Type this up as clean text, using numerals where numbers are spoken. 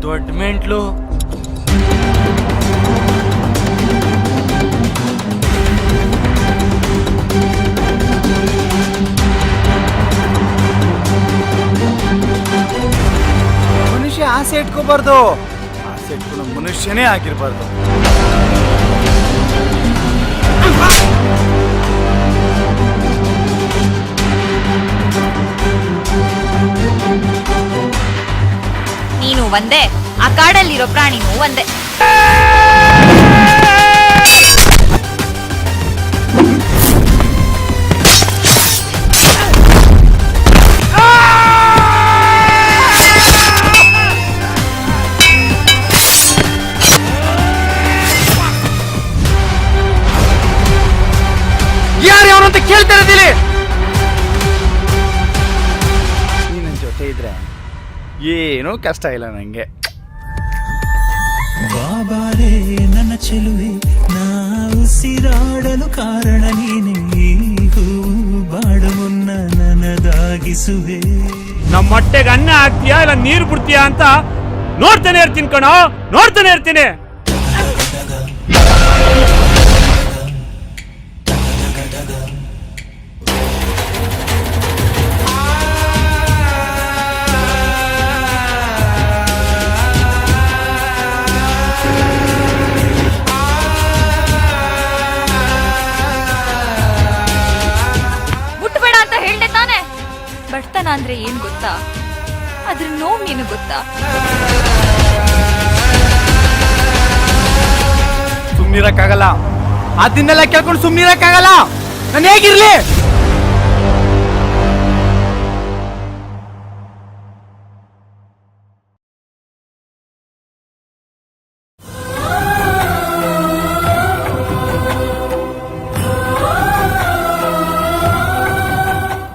ದೊಡ್ಡ ಮೆಂಟ್ಲು. ಮನುಷ್ಯ ಆಸೆ ಇಟ್ಕೋಬಾರ್ದು, ಆಸೆ ಇಟ್ಕೊಳ್ಳೋ ಮನುಷ್ಯನೇ ಆಗಿರ್ಬಾರ್ದು. ನೀನು ಒಂದೇ, ಆ ಕಾಡಲ್ಲಿರೋ ಪ್ರಾಣಿನೂ ಒಂದೇ. ಯಾರು ಯಾವನಂತ ಕೇಳ್ತಾ ಇರೋದಿಲ್ಲ. ನೀ ನನ್ನ ಜೊತೆ ಇದ್ರೆ ಏನೂ ಕಷ್ಟ ಇಲ್ಲ ನಂಗೆ. ಬಾಬಾರೇ ನನ್ನ ಚೆಲುವೆ, ನಾ ಉಸಿರಾಡಲು ಕಾರಣ ನೀನೇ, ಬಾಡ ಮುನ್ನ ನನದಾಗಿಸುವೆ. ನಮ್ಮ ಹೊಟ್ಟೆಗೆ ಅನ್ನ ಹಾಕ್ತೀಯಾ ಇಲ್ಲ ನೀರು ಬಿಡ್ತೀಯಾ ಅಂತ ನೋಡ್ತಾನೆ ಇರ್ತೀನಿ ಕಣೋ, ನೋಡ್ತಾನೆ ಇರ್ತೀನಿ. ಮುಟ್ಬೇಡ ಅಂತ ಹೇಳ್ದೆ ತಾನೆ. ಬಡತನ ಅಂದ್ರೆ ಏನ್ ಗೊತ್ತಾ? ಅದ್ರ ನೋವು ನೀನು ಗೊತ್ತಾ? ಸುಮ್ನಿರಕ್ಕಾಗಲ್ಲ, ಅದನ್ನೆಲ್ಲ ಕೇಳ್ಕೊಂಡು ಸುಮ್ನಿರಕ್ಕಾಗಲ್ಲ. ನಾನು ಹೇಗಿರ್ಲಿ?